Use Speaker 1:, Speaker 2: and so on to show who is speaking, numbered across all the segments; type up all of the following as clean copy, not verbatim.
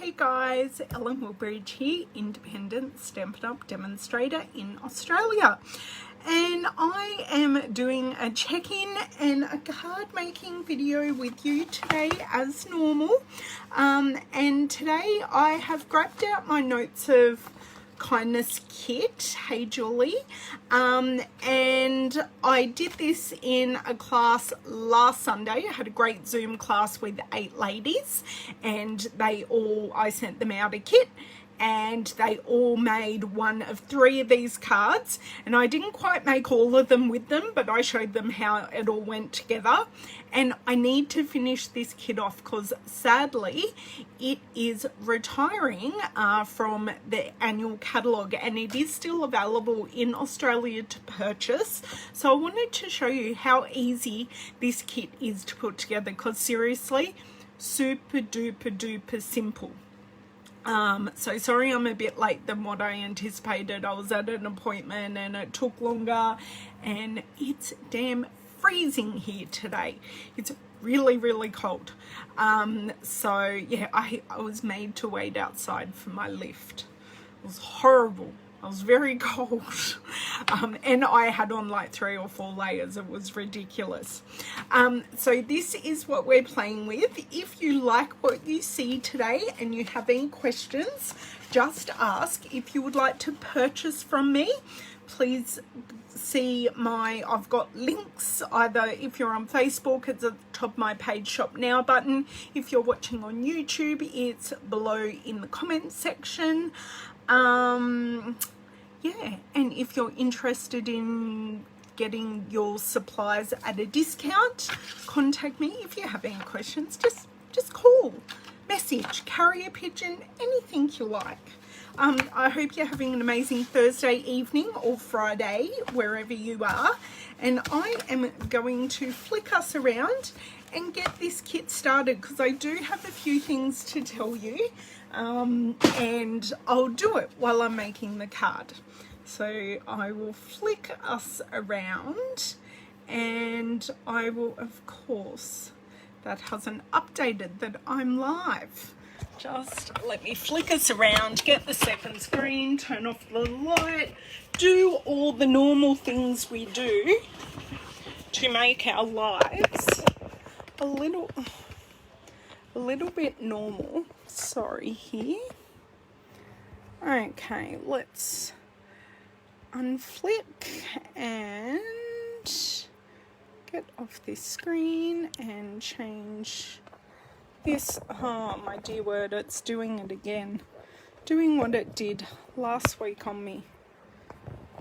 Speaker 1: Hey guys, Ellen Woodbridge here, independent Stampin' Up demonstrator in Australia. And I am doing a check-in and a card making video with you today as normal. And today I have grabbed out my Notes of Kindness kit, Hey Julie, and I did this in a class last Sunday. I had a great Zoom class with 8 ladies, and I sent them out a kit, and they all made one of 3 of these cards, and I didn't quite make all of them with them, but I showed them how it all went together. And I need to finish this kit off because sadly it is retiring from the annual catalogue, and it is still available in Australia to purchase. So I wanted to show you how easy this kit is to put together, because seriously, super duper duper simple. So sorry I'm a bit late than what I anticipated. I was at an appointment and it took longer, and it's damn freezing here today. It's really, really cold. So yeah, I was made to wait outside for my lift. It was horrible. I was very cold. And I had on like 3 or 4 layers. It was ridiculous. So this is what we're playing with. If you like what you see today and you have any questions, just ask. If you would like to purchase from me, please see I've got links, either if you're on Facebook, it's at the top of my page Shop Now button. If you're watching on YouTube, it's below in the comments section. Yeah, and if you're interested in getting your supplies at a discount, contact me. If you have any questions, just call, message, carrier pigeon, anything you like. I hope you're having an amazing Thursday evening or Friday, wherever you are. And I am going to flick us around and get this kit started, because I do have a few things to tell you. And I'll do it while I'm making the card. So I will flick us around, and I will, of course, that hasn't updated that I'm live. Just let me flick us around, get the second screen, turn off the light, do all the normal things we do to make our lives a little bit normal. Sorry here. Okay, let's unflick and get off this screen and change this. Oh my dear word, it's doing it again. Doing what it did last week on me.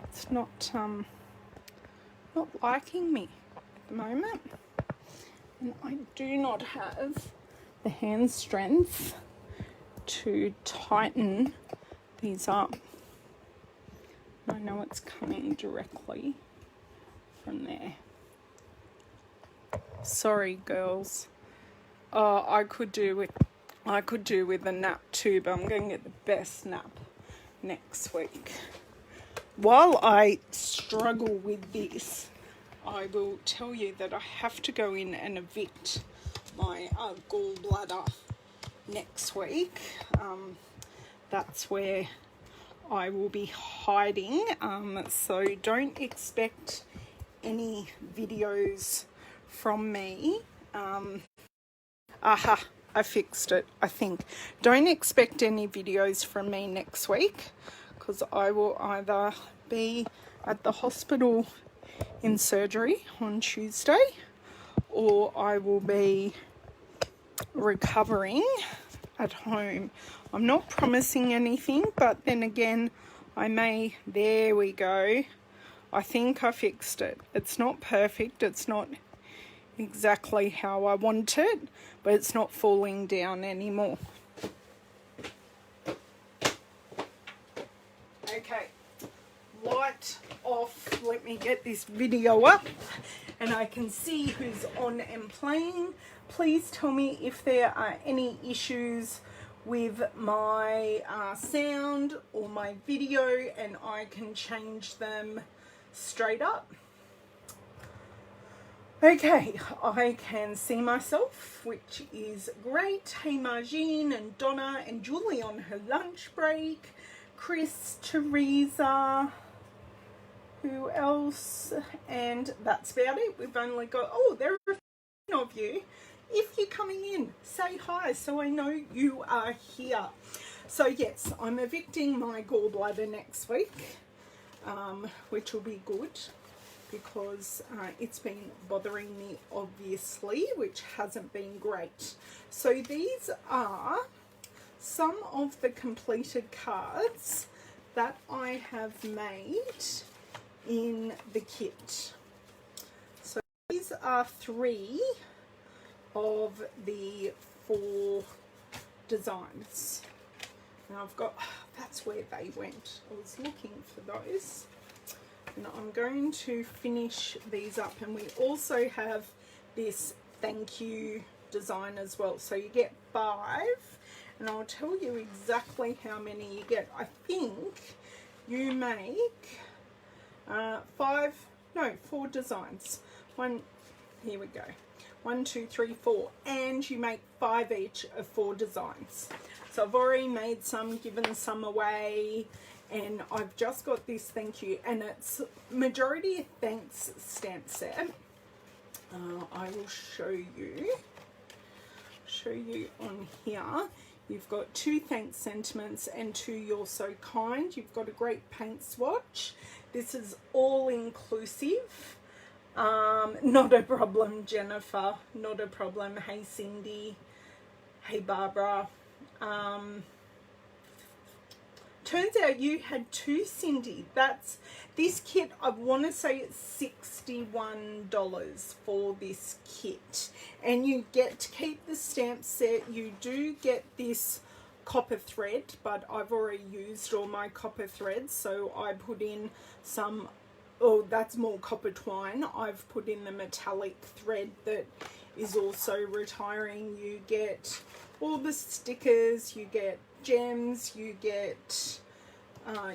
Speaker 1: It's not liking me at the moment. And I do not have the hand strength to tighten these up. I know it's coming directly from there. Sorry, girls. I could do with a nap too, but I'm going to get the best nap next week. While I struggle with this, I will tell you that I have to go in and evict my gallbladder next week. That's where I will be hiding. So don't expect any videos from me. I fixed it, I think. Don't expect any videos from me next week, because I will either be at the hospital in surgery on Tuesday, or I will be recovering at home. I'm not promising anything, but then again, I may. There we go. I think I fixed it. It's not perfect. It's not exactly how I want it, but it's not falling down anymore. Okay, light off. Let me get this video up and I can see who's on and playing. Please tell me if there are any issues with my sound or my video, and I can change them straight up. Okay, I can see myself, which is great. Hey Margine and Donna and Julie on her lunch break. Chris, Teresa, who else? And that's about it. We've only got, oh, there are a few of you. If you're coming in, say hi so I know you are here. So yes, I'm evicting my gallbladder next week, which will be good, because it's been bothering me, obviously, which hasn't been great. So these are some of the completed cards that I have made in the kit. So these are 3 of the 4 designs. Now I've got, that's where they went. I was looking for those. And I'm going to finish these up, and we also have this thank you design as well. So you get 5, and I'll tell you exactly how many you get. I think you make 4 designs. Here we go. 1, 2, 3, 4, and you make 5 each of 4 designs. So I've already made some, given some away. And I've just got this thank you, and it's majority of thanks stamp set. I will show you on here. You've got 2 thanks sentiments and 2 you're so kind. You've got a great paint swatch. This is all inclusive. Not a problem, Jennifer. Not a problem. Hey, Cindy. Hey, Barbara. Turns out you had 2, Cindy. That's this kit. I want to say it's $61 for this kit, and you get to keep the stamp set. You do get this copper thread, but I've already used all my copper threads, so I put in some. Oh, that's more copper twine. I've put in the metallic thread that is also retiring. You get all the stickers, you get gems, you get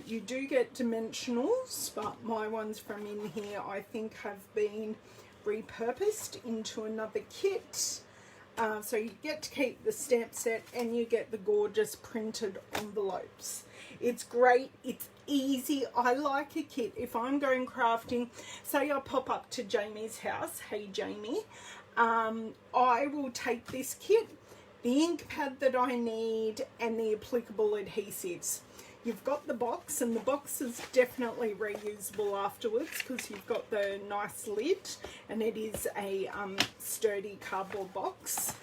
Speaker 1: you do get dimensionals, but my ones from in here I think have been repurposed into another kit. So you get to keep the stamp set, and you get the gorgeous printed envelopes. It's great, it's easy. I like a kit. If I'm going crafting, say I pop up to Jamie's house, hey Jamie, I will take this kit, the ink pad that I need, and the applicable adhesives. You've got the box, and the box is definitely reusable afterwards because you've got the nice lid, and it is a sturdy cardboard box.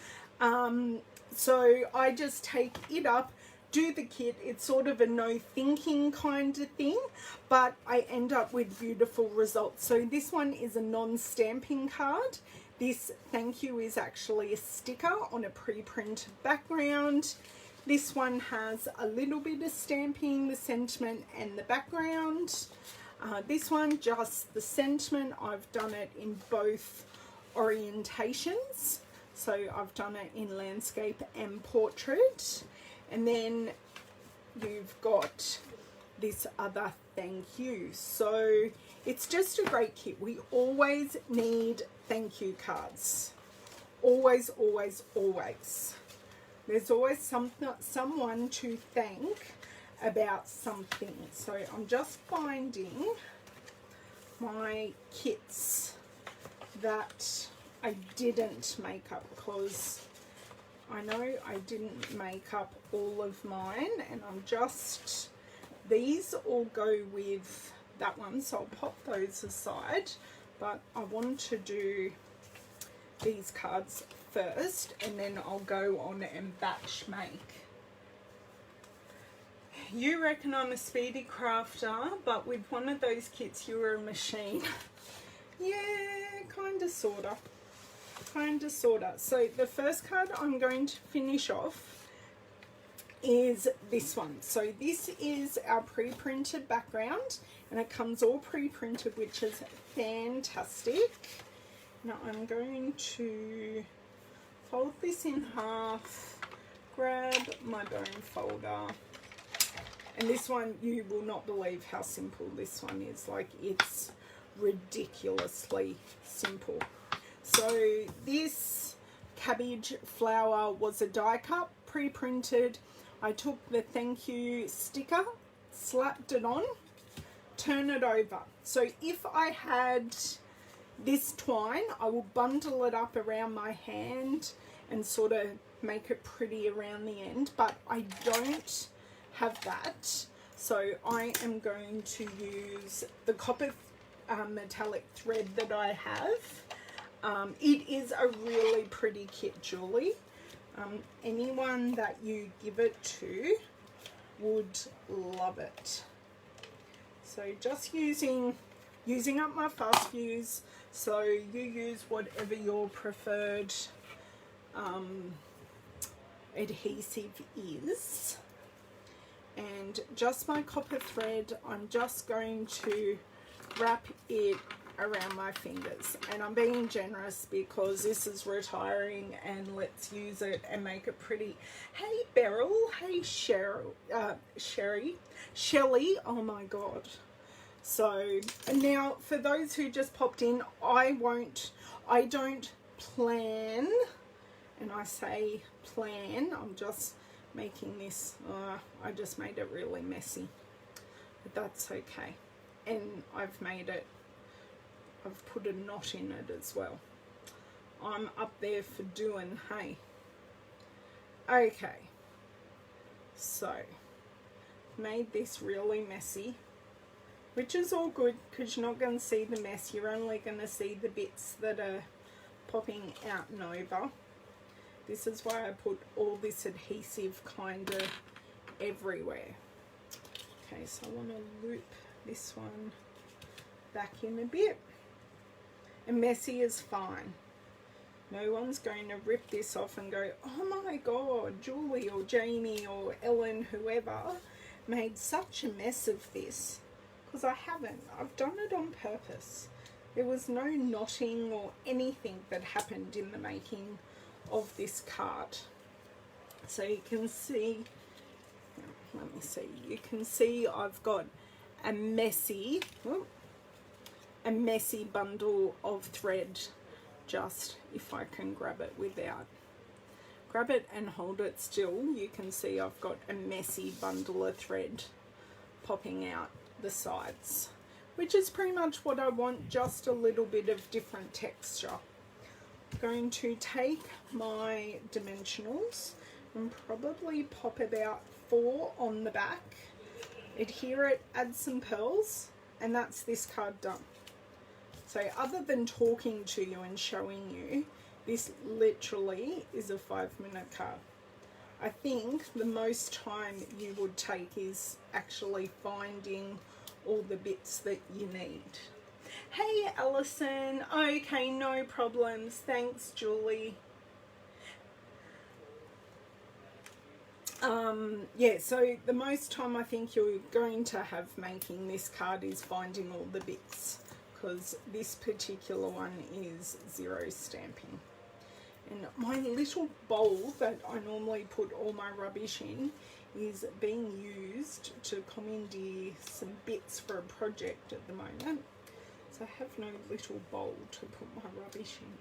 Speaker 1: So I just take it up, do the kit. It's sort of a no thinking kind of thing, but I end up with beautiful results. So this one is a non-stamping card. This thank you is actually a sticker on a pre-printed background. This one has a little bit of stamping, the sentiment and the background. This one, just the sentiment. I've done it in both orientations. So I've done it in landscape and portrait. And then you've got this other thank you. So it's just a great kit. We always need thank you cards. Always, always, always. There's always someone to thank about something. So I'm just finding my kits that I didn't make up, because I know I didn't make up all of mine, and I'm just, these all go with that one, so I'll pop those aside. But I want to do these cards first, and then I'll go on and batch make. You reckon I'm a speedy crafter, but with one of those kits you're a machine. Yeah, kinda sorta. So the first card I'm going to finish off is this one. So this is our pre-printed background, and it comes all pre-printed, which is fantastic. Now I'm going to fold this in half, grab my bone folder, and this one, you will not believe how simple this one is. Like, it's ridiculously simple. So this cabbage flower was a die cut, pre-printed. I took the thank you sticker, slapped it on, turn it over. So if I had this twine, I will bundle it up around my hand and sort of make it pretty around the end, but I don't have that. So I am going to use the copper metallic thread that I have. It is a really pretty kit, Julie. Anyone that you give it to would love it. So just using up my fast fuse, so you use whatever your preferred adhesive is. And just my copper thread, I'm just going to wrap it around my fingers, and I'm being generous because this is retiring, and let's use it and make it pretty. Hey Beryl, hey Shelly, oh my god. So now for those who just popped in, I don't plan, and I say plan, I'm just making this, I just made it really messy, but that's okay. And I've put a knot in it as well. I'm up there for doing, hey. Okay, so made this really messy, which is all good because you're not going to see the mess, you're only going to see the bits that are popping out and over. This is why I put all this adhesive kind of everywhere. Okay, so I want to loop this one back in a bit. And messy is fine. No one's going to rip this off and go, oh my god, Julie or Jamie or Ellen, whoever, made such a mess of this. Because I haven't. I've done it on purpose. There was no knotting or anything that happened in the making of this card. So you can see, let me see, you can see I've got a messy bundle of thread. Just if I can grab it and hold it still, you can see I've got a messy bundle of thread popping out the sides, which is pretty much what I want, just a little bit of different texture. I'm going to take my dimensionals and probably pop about 4 on the back, adhere it, add some pearls, and that's this card done. So other than talking to you and showing you, this literally is a 5-minute card. I think the most time you would take is actually finding all the bits that you need. Hey Alison, okay, no problems, thanks Julie. Yeah, so the most time I think you're going to have making this card is finding all the bits, because this particular one is 0 stamping. And my little bowl that I normally put all my rubbish in is being used to commandeer some bits for a project at the moment. So I have no little bowl to put my rubbish in.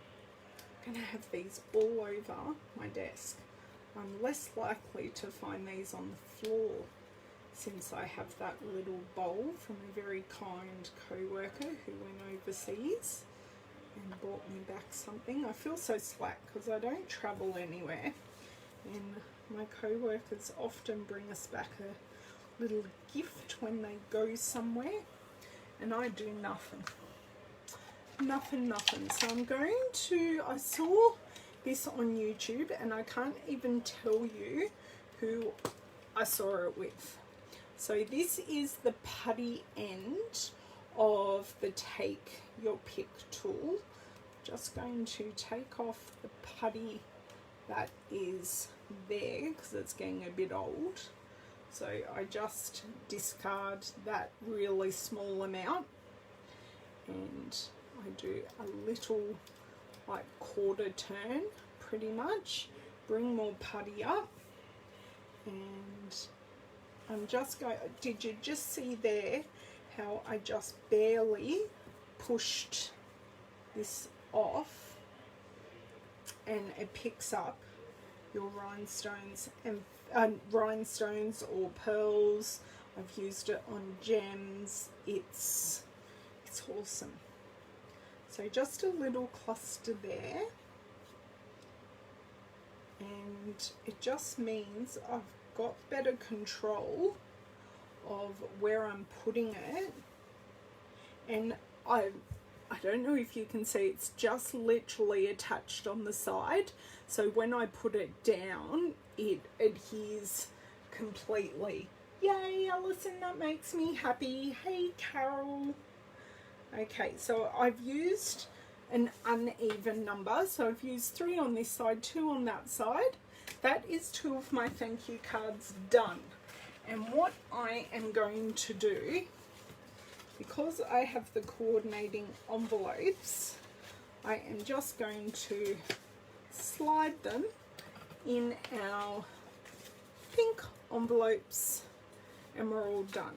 Speaker 1: I'm going to have these all over my desk. I'm less likely to find these on the floor since I have that little bowl from a very kind co-worker who went overseas and bought me back something. I feel so slack because I don't travel anywhere, and my co-workers often bring us back a little gift when they go somewhere, and I do nothing. So I'm going to, I saw this on YouTube and I can't even tell you who I saw it with. So this is the putty end of the take your pick tool. Just going to take off the putty that is there because it's getting a bit old. So I just discard that really small amount and I do a little like quarter turn pretty much, bring more putty up, and I'm just going, did you just see there how I just barely pushed this off and it picks up your rhinestones and rhinestones or pearls. I've used it on gems. It's awesome. So just a little cluster there, and it just means I've got better control of where I'm putting it. And I don't know if you can see, it's just literally attached on the side, so when I put it down it adheres completely. Yay, Alison, that makes me happy. Hey, Carol. Okay, so I've used an uneven number, so I've used 3 on this side, 2 on that side. That is 2 of my thank you cards done. And what I am going to do, because I have the coordinating envelopes, I am just going to slide them in our pink envelopes, and we're all done.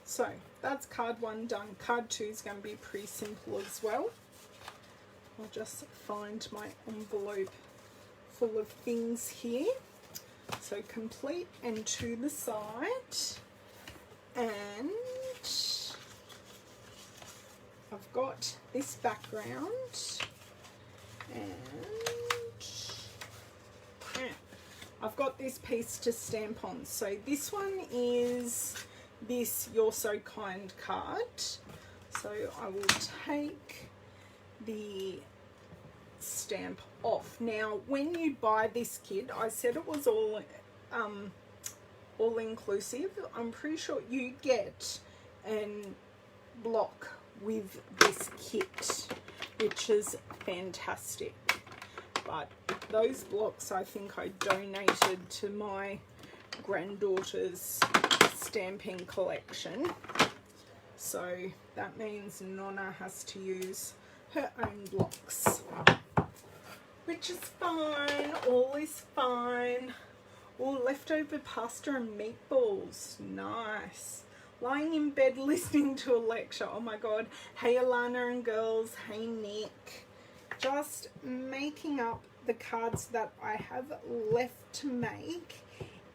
Speaker 1: So that's card 1 done. Card 2 is going to be pretty simple as well. I'll just find my envelope full of things here. So complete and to the side, and I've got this background, and I've got this piece to stamp on. So this one is this You're So Kind card. So I will take the stamp off. Now when you buy this kit, I said it was all inclusive. I'm pretty sure you get a block with this kit, which is fantastic. But those blocks I think I donated to my granddaughter's stamping collection, so that means Nonna has to use her own blocks, which is fine. All is fine. Oh, leftover pasta and meatballs. Nice. Lying in bed listening to a lecture. Oh my god. Hey Alana and girls. Hey Nick. Just making up the cards that I have left to make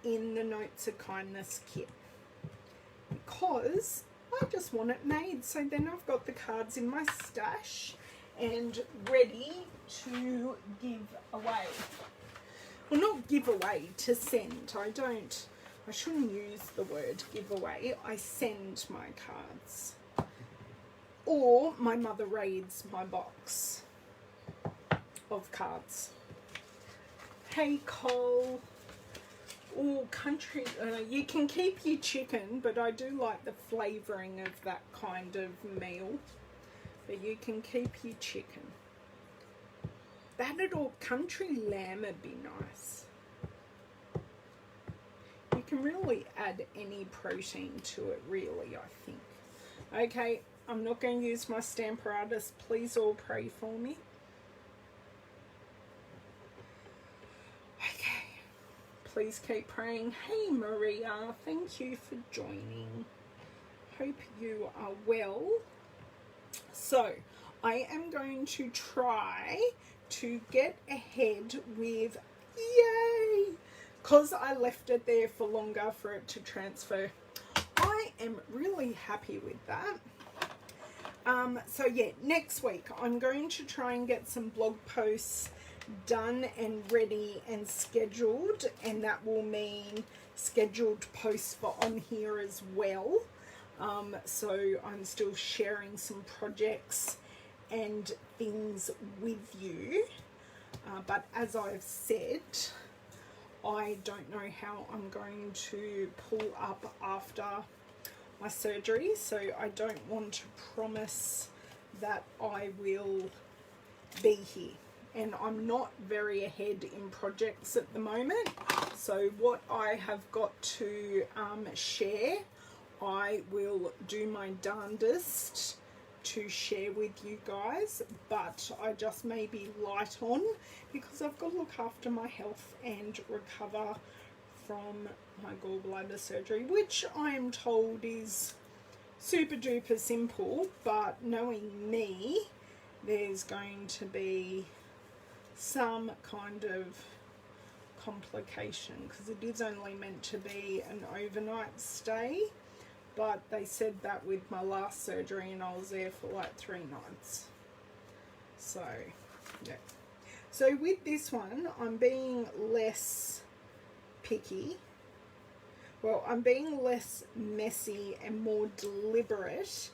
Speaker 1: in the Notes of Kindness kit, because I just want it made, so then I've got the cards in my stash and ready to give away. Well, not give away, to send. I shouldn't use the word give away. I send my cards, or my mother raids my box of cards. Hey Cole. Oh, country, you can keep your chicken, but I do like the flavouring of that kind of meal. But you can keep your chicken. Battered or country lamb would be nice. You can really add any protein to it, really, I think. Okay, I'm not going to use my stamper artist. Please all pray for me. Please keep praying. Hey Maria, thank you for joining. Hope you are well. So I am going to try to get ahead with, yay, because I left it there for longer for it to transfer. I am really happy with that. So yeah, next week I'm going to try and get some blog posts done and ready and scheduled, and that will mean scheduled posts for on here as well. So I'm still sharing some projects and things with you, but as I've said, I don't know how I'm going to pull up after my surgery, so I don't want to promise that I will be here. And I'm not very ahead in projects at the moment, so what I have got to share, I will do my darndest to share with you guys, but I just may be light on because I've got to look after my health and recover from my gallbladder surgery, which I am told is super duper simple, but knowing me, there's going to be some kind of complication, because it is only meant to be an overnight stay, but they said that with my last surgery and I was there for like 3 nights. So yeah, so with this one I'm being less picky. Well, I'm being less messy and more deliberate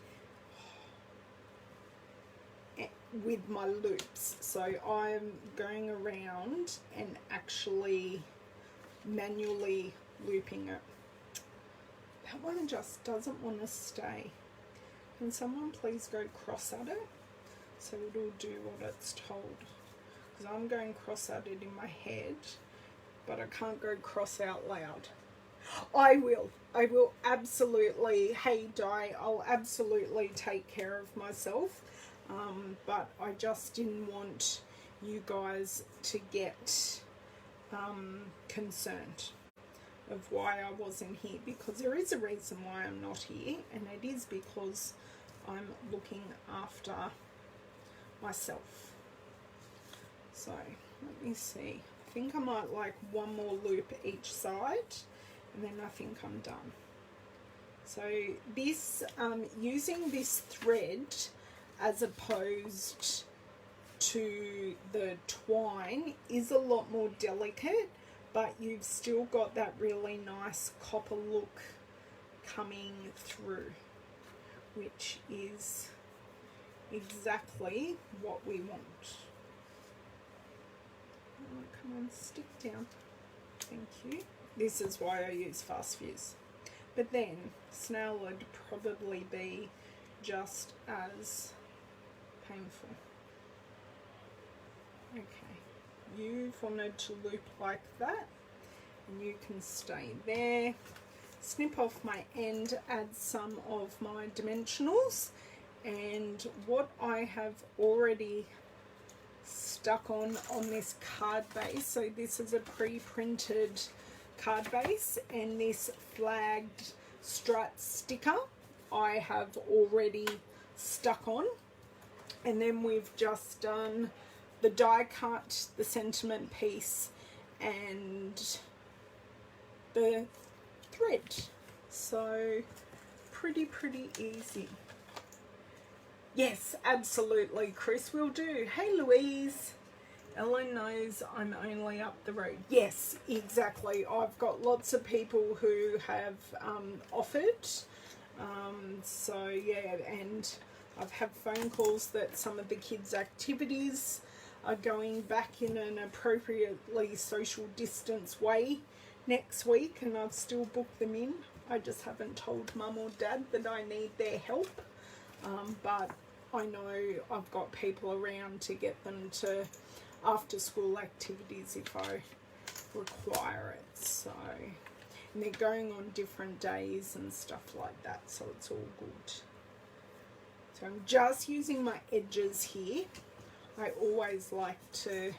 Speaker 1: with my loops. So I'm going around and actually manually looping it. That one just doesn't want to stay. Can someone please go cross at it so it'll do what it's told? Because I'm going cross at it in my head, but I can't go cross out loud. I will absolutely, hey Di, I'll absolutely take care of myself, but I just didn't want you guys to get concerned of why I wasn't here, because there is a reason why I'm not here, and it is because I'm looking after myself. So let me see, I think I might like one more loop each side, and then I think I'm done. So this, using this thread as opposed to the twine is a lot more delicate, but you've still got that really nice copper look coming through, which is exactly what we want. Oh, come on, stick down. Thank you. This is why I use fast fuse. But then snail would probably be just as painful. Okay, you've wanted to loop like that, and you can stay there. Snip off my end, add some of my dimensionals, and what I have already stuck on this card base. So this is a pre-printed card base, and this flagged strut sticker I have already stuck on, and then we've just done the die cut, the sentiment piece, and the thread. So pretty easy. Yes, absolutely, Chris, will do. Hey Louise, Ellen knows I'm only up the road. Yes, exactly. I've got lots of people who have offered. So yeah, and I've had phone calls that some of the kids' activities are going back in an appropriately social distance way next week, and I've still booked them in. I just haven't told mum or dad that I need their help, but I know I've got people around to get them to after school activities if I require it. So, and they're going on different days and stuff like that, so it's all good. So I'm just using my edges here. I always like to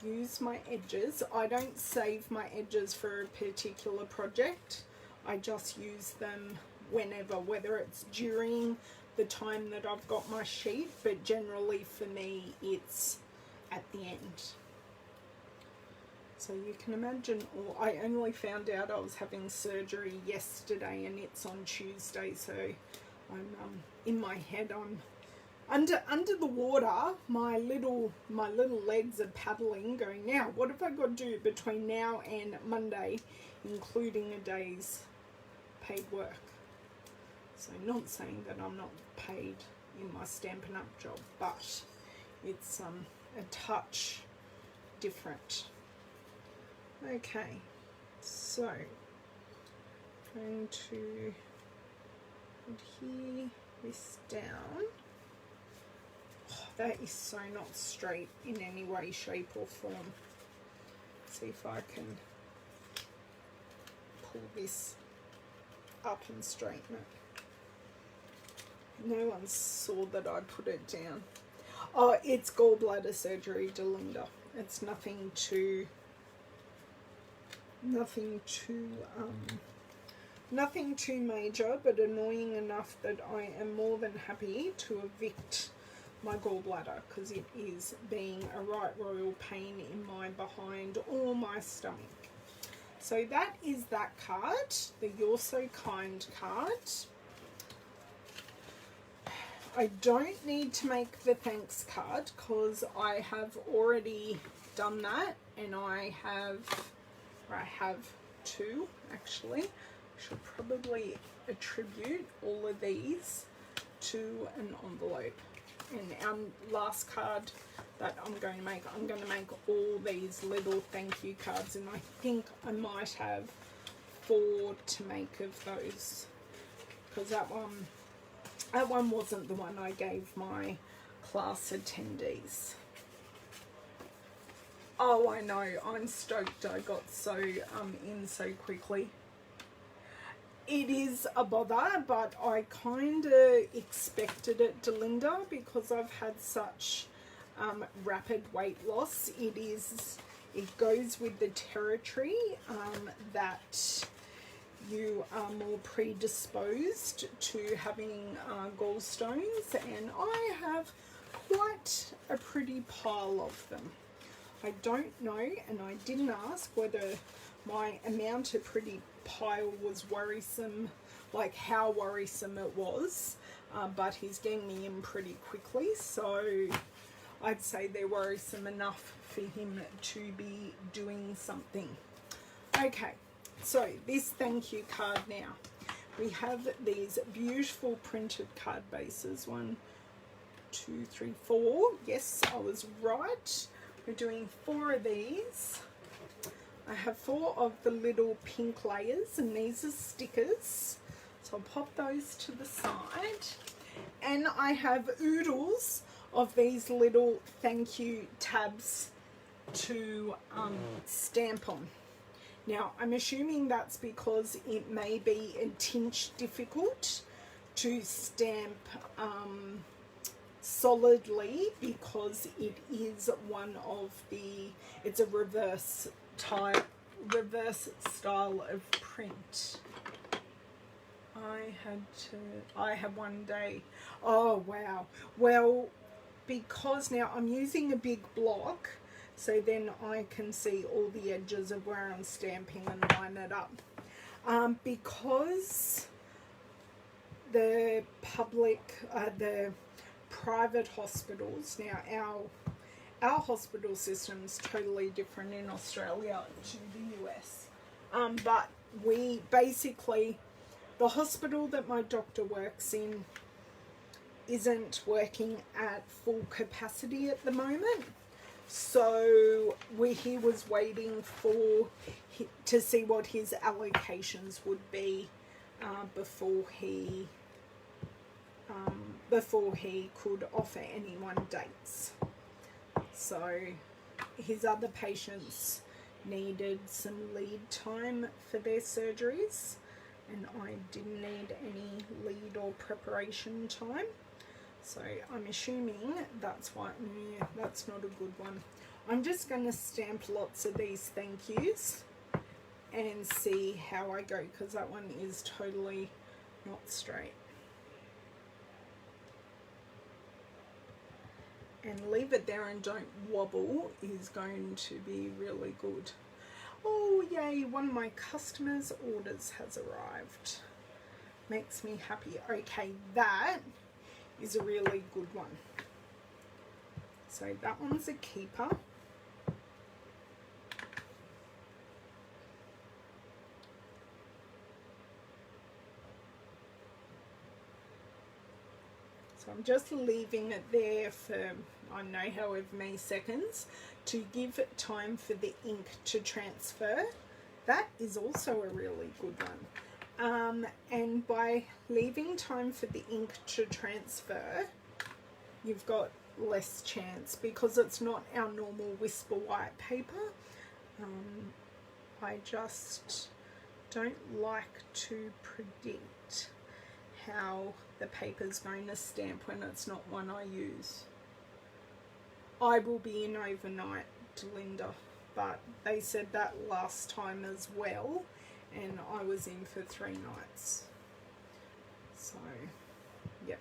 Speaker 1: use my edges. I don't save my edges for a particular project. I just use them whenever, whether it's during the time that I've got my sheet, but generally for me it's at the end. So you can imagine, or I only found out I was having surgery yesterday and it's on Tuesday, so I'm in my head I'm under the water. My little legs are paddling, going, now what have I got to do between now and Monday, including a day's paid work. So not saying that I'm not paid in my Stampin' Up job, but it's a touch different. Okay, so going to adhere this down. Oh, that is so not straight in any way, shape or form. See if I can pull this up and straighten it. No one saw that I put it down. Oh, it's gallbladder surgery, Delinda. It's nothing too major, but annoying enough that I am more than happy to evict my gallbladder, because it is being a right royal pain in my behind or my stomach. So that is that card, the You're So Kind card. I don't need to make the thanks card because I have already done that, and I have two actually. I should probably attribute all of these to an envelope. And our last card that I'm going to make all these little thank you cards, and I think I might have 4 to make of those, because that one wasn't the one I gave my class attendees. Oh, I know, I'm stoked I got so in so quickly. It is a bother, but I kind of expected it, Delinda, because I've had such rapid weight loss. It goes with the territory that you are more predisposed to having gallstones, and I have quite a pretty pile of them. I don't know, and I didn't ask whether my amount of pretty pile was worrisome, like how worrisome it was, but he's getting me in pretty quickly, so I'd say they're worrisome enough for him to be doing something. Okay, so this thank you card now. We have these beautiful printed card bases. 1, 2, 3, 4. Yes, I was right. We're doing 4 of these. I have 4 of the little pink layers, and these are stickers. So I'll pop those to the side. And I have oodles of these little thank you tabs to stamp on. Now, I'm assuming that's because it may be a tinge difficult to stamp solidly, because it is one of the, it's a reverse style of print. I had one day. Oh wow. Well, because now I'm using a big block, so then I can see all the edges of where I'm stamping and line it up. Because the private hospitals, now our hospital system's totally different in Australia to the US, but we basically, the hospital that my doctor works in isn't working at full capacity at the moment, so he was waiting to see what his allocations would be before he could offer anyone dates. So his other patients needed some lead time for their surgeries, and I didn't need any lead or preparation time. So I'm assuming that's why. That's not a good one. I'm just going to stamp lots of these thank yous and see how I go, because that one is totally not straight. And leave it there and don't wobble is going to be really good. Oh yay, one of my customers' orders has arrived. Makes me happy. Okay, that is a really good one. So that one's a keeper. So I'm just leaving it there for, I don't know, however many seconds, to give it time for the ink to transfer. That is also a really good one. And by leaving time for the ink to transfer, you've got less chance, because it's not our normal whisper white paper. I just don't like to predict how the paper's going to stamp when it's not one I use. I will be in overnight to Linda, but they said that last time as well, and I was in for 3 nights. So, yep.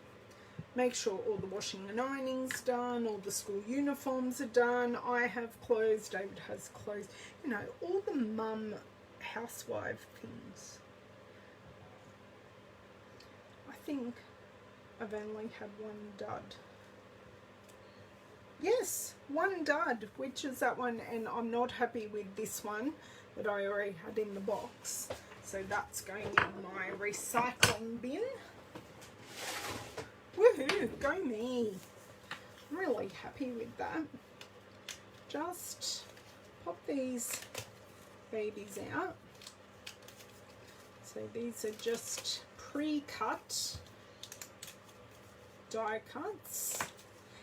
Speaker 1: make sure all the washing and ironing's done, all the school uniforms are done. I have clothes, David has clothes, you know, all the mum housewife things. I think I've only had one dud. Yes, one dud, which is that one, and I'm not happy with this one that I already had in the box. So that's going in my recycling bin. Woohoo, go me. I'm really happy with that. Just pop these babies out. So these are just pre-cut die cuts.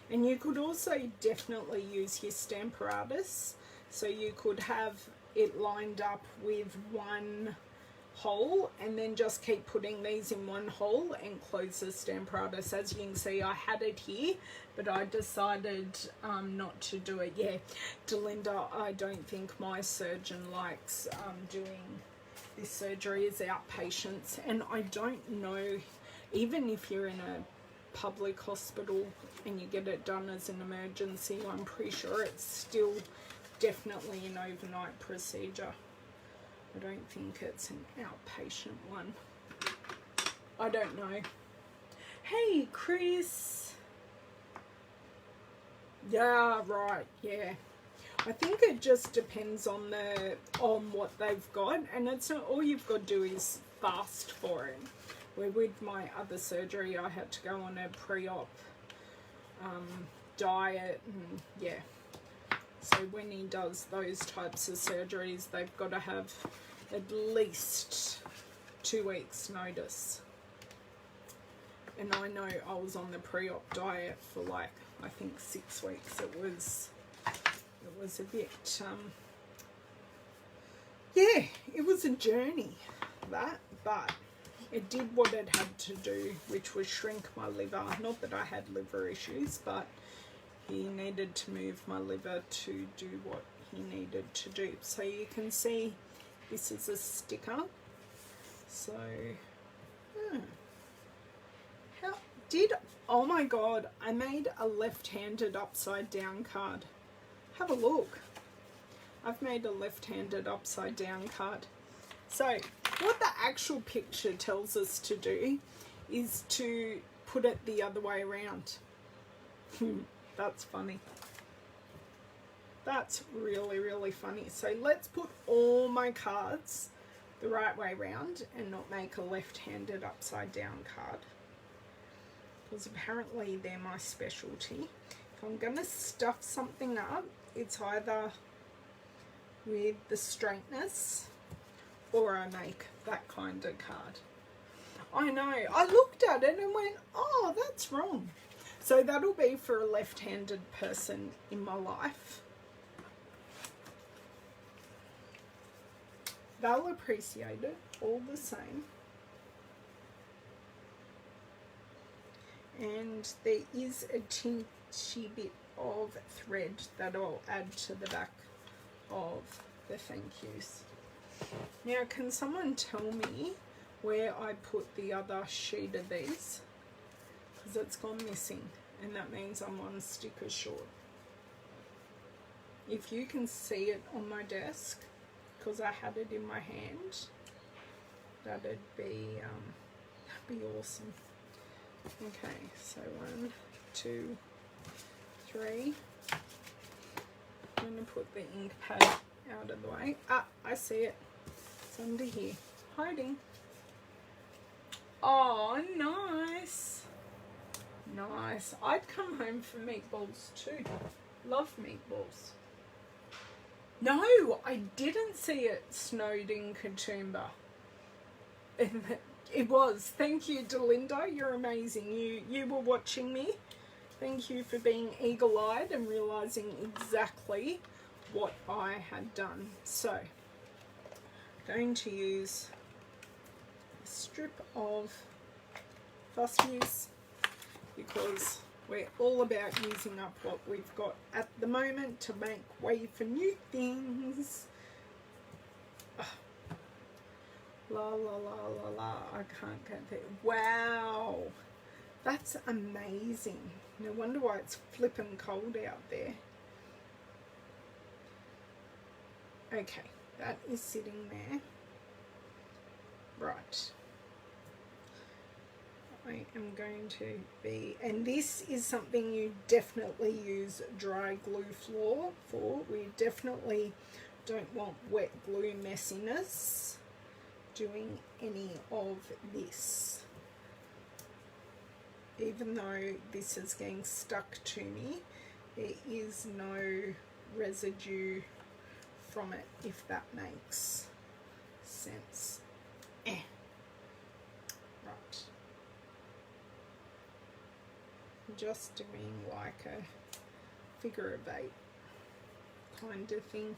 Speaker 1: And you could also definitely use your Stamparatus. So you could have it lined up with one hole and then just keep putting these in one hole and close the Stamparatus. As you can see, I had it here, but I decided not to do it. Yeah, Delinda, I don't think my surgeon likes doing this surgery as outpatients, and I don't know, even if you're in a public hospital and you get it done as an emergency, I'm pretty sure it's still definitely an overnight procedure. I don't think it's an outpatient one. I don't know. Hey, Chris. Yeah, right, yeah. I think it just depends on what they've got, and it's not all you've got to do is fast for it. Where with my other surgery, I had to go on a pre-op diet, and yeah. So when he does those types of surgeries, they've got to have at least 2 weeks notice. And I know I was on the pre-op diet for like, I think 6 weeks. It was a bit, yeah, it was a journey, that, but it did what it had to do, which was shrink my liver. Not that I had liver issues, but he needed to move my liver to do what he needed to do. So you can see this is a sticker. So, oh my God, I made a left-handed upside down card. Have a look. I've made a left-handed upside down card. So what the actual picture tells us to do is to put it the other way around. That's funny. That's really, really funny. So let's put all my cards the right way around and not make a left-handed upside down card, because apparently they're my specialty. If I'm going to stuff something up, it's either with the straightness or I make that kind of card. I know, I looked at it and went, oh, that's wrong. So that'll be for a left-handed person in my life. They'll appreciate it all the same. And there is a teensy bit of thread that I'll add to the back of the thank yous. Now, can someone tell me where I put the other sheet of these? Because it's gone missing, and that means I'm one sticker short. If you can see it on my desk, because I had it in my hand, that'd be awesome. Okay, so 1, 2, 3. I'm going to put the ink pad out of the way. Ah, I see it. It's under here. Hiding. Oh, nice. Nice. I'd come home for meatballs too. Love meatballs. No, I didn't see it snowed in Katoomba. It was. Thank you, Delinda. You're amazing. You were watching me. Thank you for being eagle-eyed and realising exactly what I had done. So, I'm going to use a strip of fuss fuse because we're all about using up what we've got at the moment to make way for new things. La la la la la, I can't get there. Wow, That's amazing. No wonder why it's flipping cold out there. Okay, that is sitting there. Right. I am going to be, and this is something you definitely use dry glue floor for. We definitely don't want wet glue messiness doing any of this. Even though this is getting stuck to me, there is no residue from it, if that makes sense. Right. Just doing like a figure of 8 kind of thing,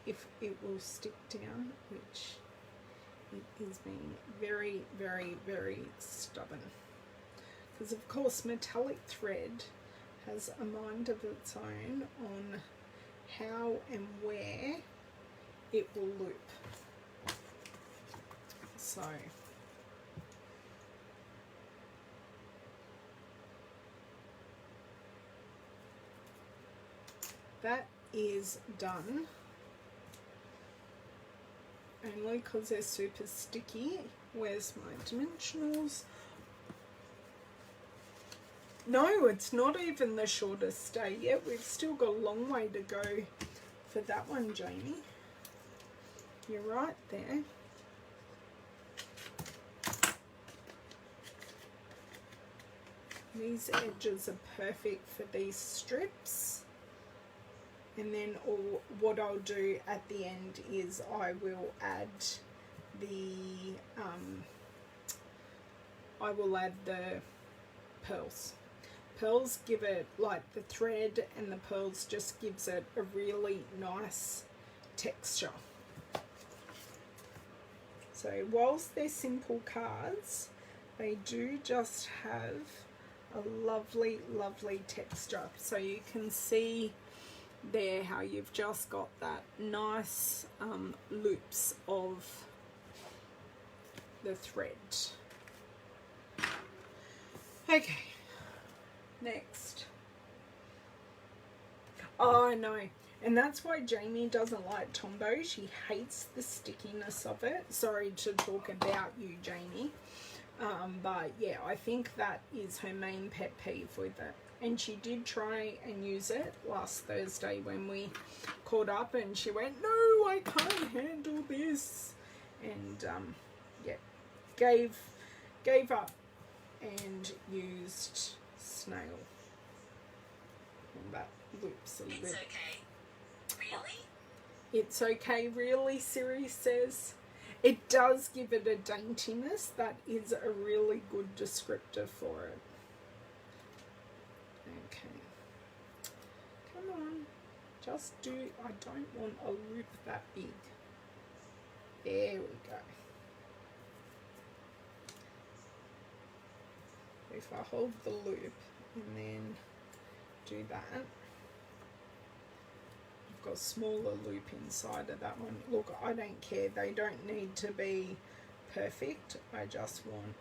Speaker 1: if it will stick down, which it is being very, very, very stubborn. Because of course metallic thread has a mind of its own on how and where it will loop. So that is done, only because they're super sticky. Where's my dimensionals? No, it's not even the shortest day yet. We've still got a long way to go for that one, Jamie. You're right there. These edges are perfect for these strips. And then what I'll do at the end is I will add the pearls. Pearls give it, like the thread and the pearls just gives it a really nice texture. So whilst they're simple cards, they do just have a lovely, lovely texture. So you can see there how you've just got that nice loops of the thread. Okay, next. Oh, I know. And that's why Jamie doesn't like Tombow. She hates the stickiness of it. Sorry to talk about you, Jamie. But yeah, I think that is her main pet peeve with it. And she did try and use it last Thursday when we caught up, and she went, no, I can't handle this. And yeah, gave up and used snail. And that loops a little bit.
Speaker 2: It's okay. Really?
Speaker 1: It's okay, really, Siri says. It does give it a daintiness. That is a really good descriptor for it. Okay. Come on. Just do, I don't want a loop that big. There we go. If I hold the loop and then do that, I've got a smaller loop inside of that one. Look, I don't care. They don't need to be perfect. I just want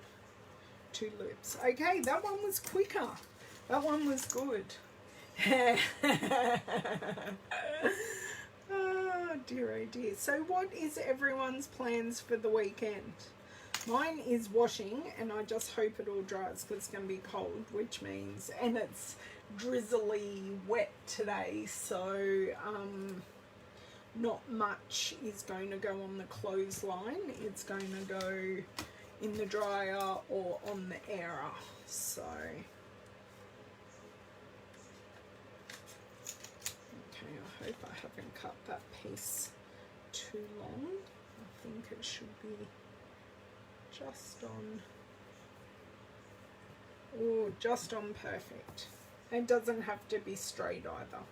Speaker 1: 2 loops. Okay, that one was quicker. That one was good. Oh dear, oh dear. So what is everyone's plans for the weekend? Mine is washing, and I just hope it all dries because it's going to be cold, which means, and it's drizzly wet today, so not much is going to go on the clothesline. It's going to go in the dryer or on the airer. So okay, I hope I haven't cut that piece too long. I think it should be just on, oh, just on perfect. It doesn't have to be straight either.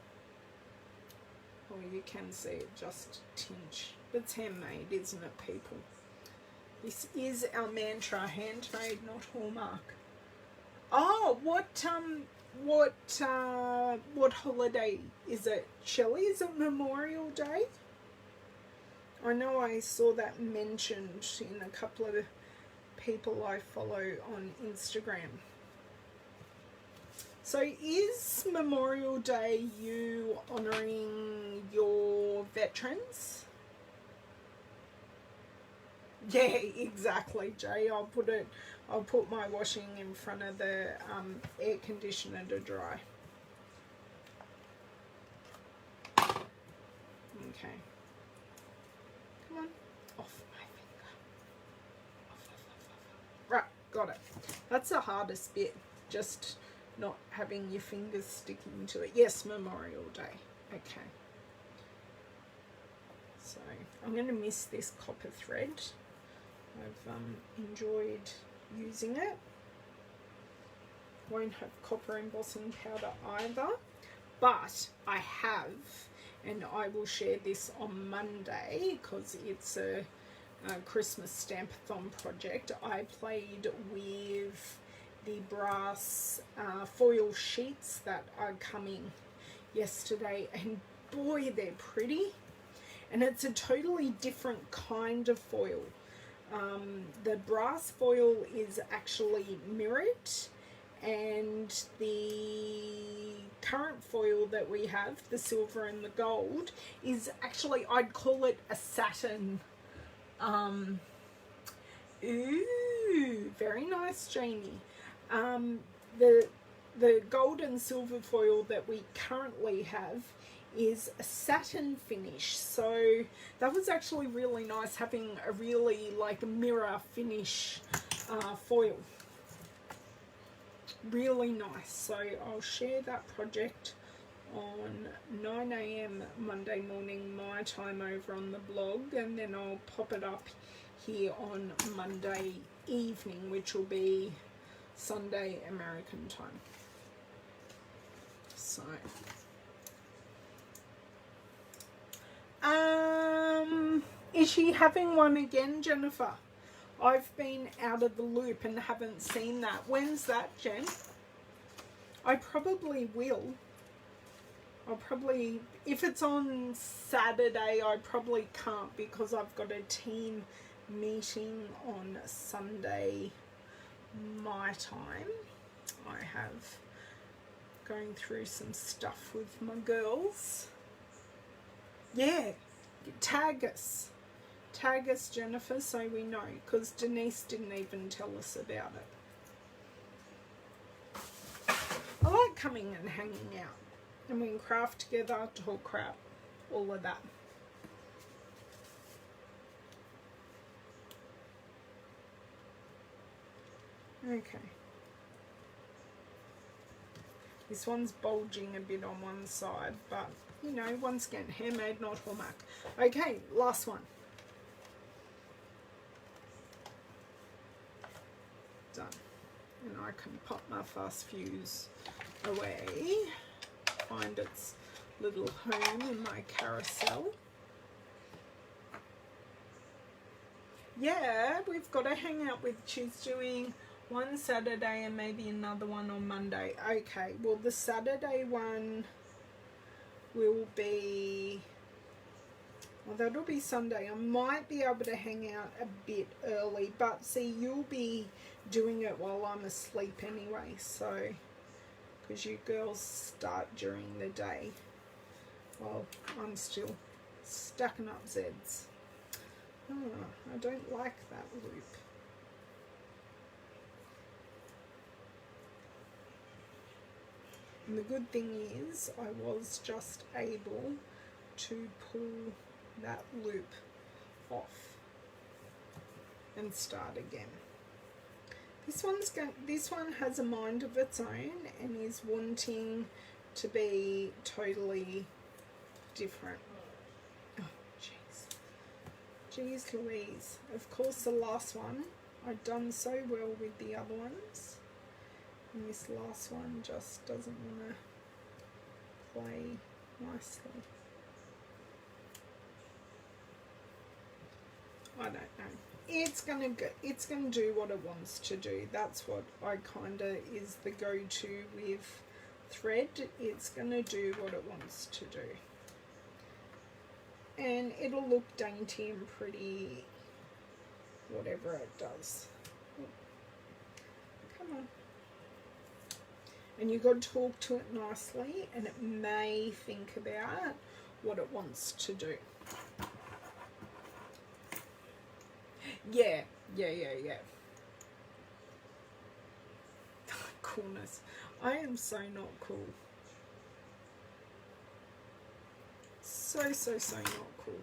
Speaker 1: Or you can see it just tinge. It's handmade, isn't it, people? This is our mantra, handmade, not Hallmark. Oh, what holiday is it, Shelley? Is it Memorial Day? I know I saw that mentioned in a couple of people I follow on Instagram. So is Memorial Day you honouring your veterans? Yeah, exactly, Jay. I'll put my washing in front of the air conditioner to dry. Okay. Come on. Off my finger. Off. Right, got it. That's the hardest bit. Just not having your fingers sticking to it. Yes, Memorial Day. Okay. So I'm going to miss this copper thread. I've enjoyed using it. Won't have copper embossing powder either, but I have, and I will share this on Monday because it's a Christmas Stampathon project. I played with the brass foil sheets that are coming yesterday, and boy, they're pretty. And it's a totally different kind of foil. The brass foil is actually mirrored, and the current foil that we have, the silver and the gold, is actually, I'd call it a satin. Ooh, very nice, Jamie. The gold and silver foil that we currently have is a satin finish, so that was actually really nice, having a really like mirror finish foil. Really nice. So I'll share that project on 9 AM Monday morning my time over on the blog, and then I'll pop it up here on Monday evening, which will be Sunday American time. So is she having one again, Jennifer? I've been out of the loop and haven't seen that. When's that, Jen? I probably will. I'll probably, if it's on Saturday, I probably can't because I've got a team meeting on Sunday my time. I have going through some stuff with my girls. Yeah, tag us, Jennifer, so we know, because Denise didn't even tell us about it. I like coming and hanging out, and we can craft together, talk crap, all of that. Okay. This one's bulging a bit on one side, but you know, once again, handmade, not Hallmark. Okay, last one. Done. And I can pop my fast fuse away, find its little home in my carousel. Yeah, we've got to hang out with, she's doing one Saturday and maybe another one on Monday. Okay, well the Saturday one will be, well that'll be Sunday. I might be able to hang out a bit early, but see, you'll be doing it while I'm asleep anyway, so, because you girls start during the day while I'm still stacking up Zeds. Oh, I don't like that loop. And the good thing is I was just able to pull that loop off and start again. This one has a mind of its own and is wanting to be totally different. Oh, jeez. Jeez Louise. Of course the last one, I'd done so well with the other ones. And this last one just doesn't want to play nicely. I don't know. It's gonna do what it wants to do. That's what I kinda is the go-to with thread. It's gonna do what it wants to do. And it'll look dainty and pretty, whatever it does. Come on. And you've got to talk to it nicely, and it may think about what it wants to do. Yeah. Coolness. I am so not cool. So not cool.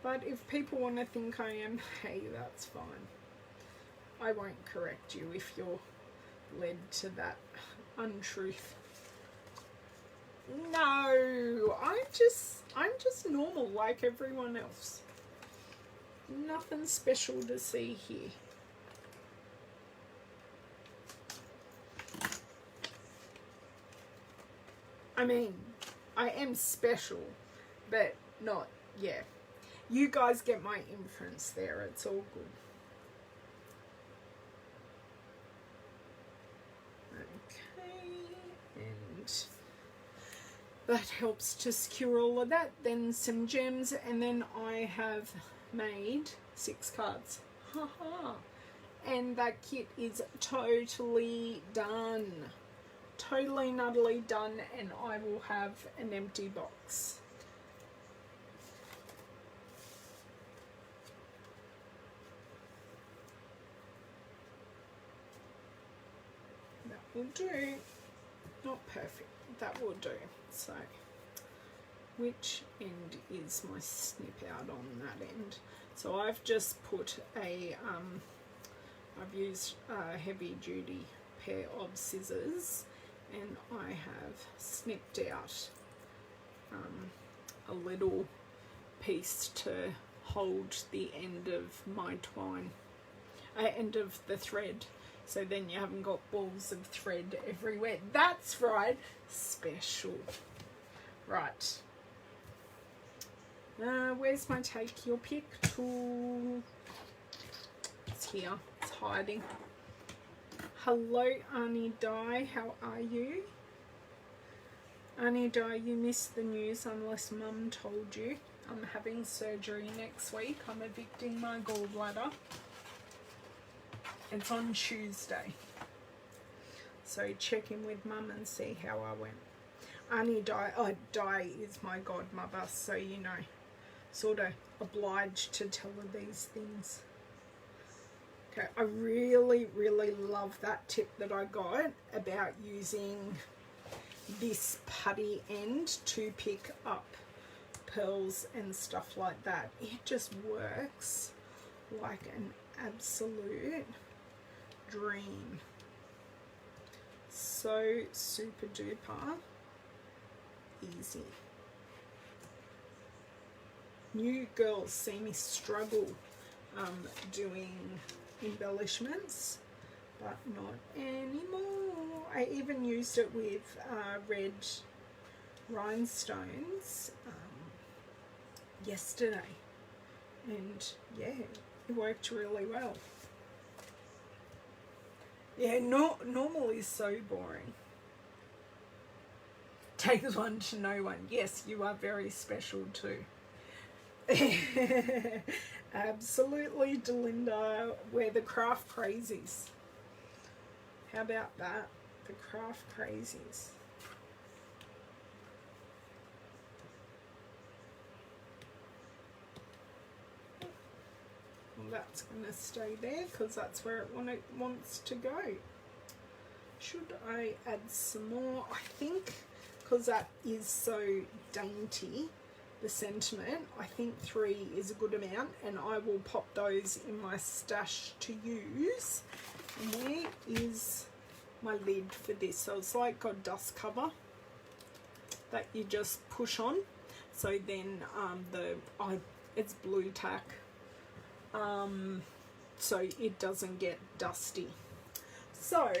Speaker 1: But if people want to think I am, hey, that's fine. I won't correct you if you're led to that untruth. No, I'm just normal like everyone else. Nothing special to see here. I mean, I am special, but not, yeah. You guys get my inference there. It's all good. Okay, and that helps to secure all of that. Then some gems, and then I have made 6 cards. Haha. And that kit is totally done. Totally and utterly done, and I will have an empty box. That will do. Not perfect. That will do. So, which end is my snip out on that end? So I've just put a, I've used a heavy duty pair of scissors, and I have snipped out a little piece to hold the end of my twine, end of the thread, so then you haven't got balls of thread everywhere. That's right, special. Right. Where's my take your pick tool? It's here. It's hiding. Hello, Annie Di. How are you? Annie Di, you missed the news unless Mum told you. I'm having surgery next week. I'm evicting my gallbladder. It's on Tuesday. So check in with Mum and see how I went. Annie Di, Di is my godmother, so you know, sort of obliged to tell her these things. Okay, I really love that tip that I got about using this putty end to pick up pearls and stuff like that. It just works like an absolute dream. So super duper easy. New girls see me struggle doing embellishments, but not anymore. I even used it with red rhinestones yesterday, and yeah, it worked really well. Yeah, normal is so boring. Takes one to know one. Yes, you are very special too. Absolutely, Delinda. We're the craft crazies. How about that? The craft crazies. Well, that's going to stay there because that's where it wants to go. Should I add some more? I think because that is so dainty, the sentiment, I think 3 is a good amount, and I will pop those in my stash to use. And where is my lid for this? So it's like a dust cover that you just push on, so then it's blue tack, so it doesn't get dusty. So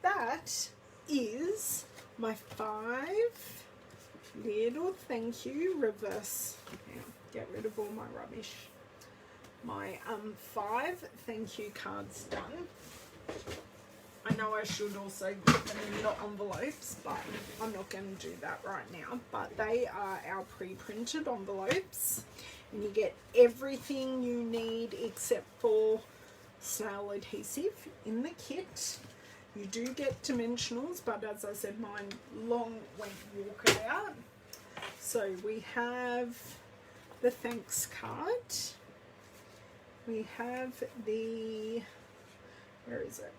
Speaker 1: that is my 5 little thank you reverse. Get rid of all my rubbish. My 5 thank you cards done. I know I should also put them in the envelopes, but I'm not going to do that right now. But they are our pre-printed envelopes, and you get everything you need except for snail adhesive in the kit. You do get dimensionals, but as I said, mine long went walkabout. So we have the thanks card. We have the, where is it?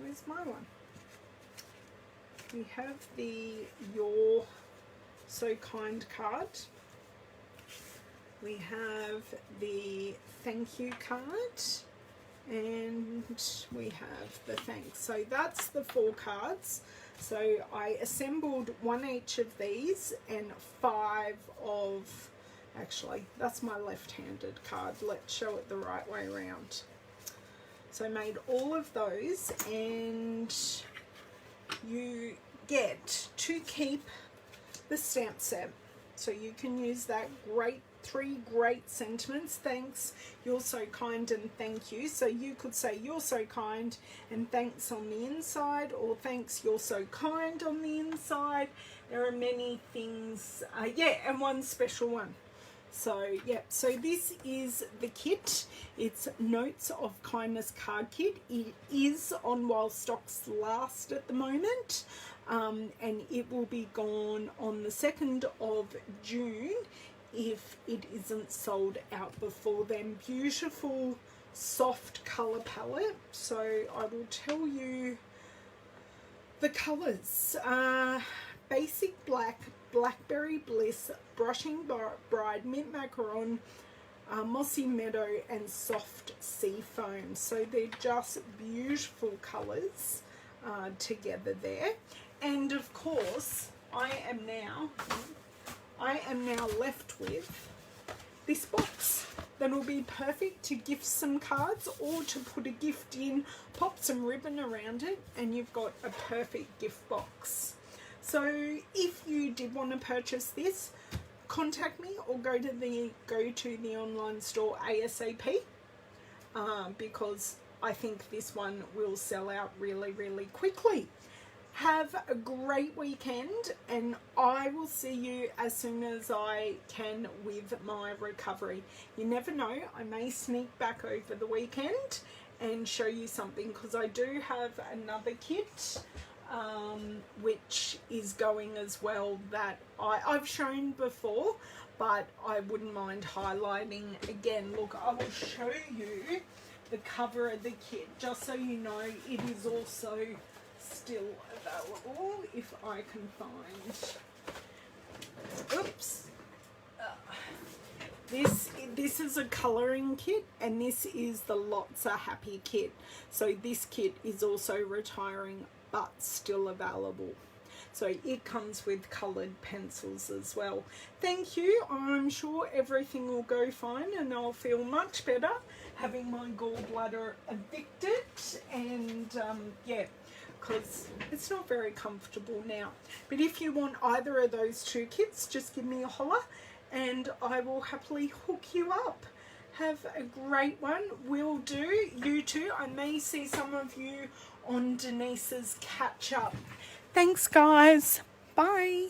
Speaker 1: Where's my one? We have the You're So Kind card. We have the thank you card. And we have the thanks. So that's the 4 cards. So I assembled 1 each of these and 5 of, actually that's my left-handed card. Let's show it the right way around. So I made all of those, and you get to keep the stamp set. So you can use that 3 great sentiments: thanks, you're so kind, and thank you. So you could say you're so kind and thanks on the inside, or thanks, you're so kind on the inside. There are many things, yeah, and one special one. So yeah, so this is the kit. It's Notes of Kindness card kit. It is on while stocks last at the moment, and it will be gone on the 2nd of June if it isn't sold out before then. Beautiful soft color palette. So I will tell you the colors. Basic black, blackberry bliss, brushing bride, mint macaron, mossy meadow, and soft sea foam. So they're just beautiful colors together there. And of course I am now left with this box that will be perfect to gift some cards or to put a gift in, pop some ribbon around it, and you've got a perfect gift box. So if you did want to purchase this, contact me or go to the online store ASAP, because I think this one will sell out really, really quickly. Have a great weekend, and I will see you as soon as I can with my recovery. You never know, I may sneak back over the weekend and show you something, because I do have another kit which is going as well that I've shown before, but I wouldn't mind highlighting again. Look, I will show you the cover of the kit just so you know it is also still available if I can find. Oops. This is a colouring kit, and this is the Lots Are Happy kit. So this kit is also retiring but still available. So it comes with coloured pencils as well. Thank you. I'm sure everything will go fine and I'll feel much better having my gallbladder evicted, and yeah, because it's not very comfortable now. But if you want either of those 2 kits, just give me a holler and I will happily hook you up. Have a great one. Will do. You too. I may see some of you on Denise's catch up. Thanks guys. Bye.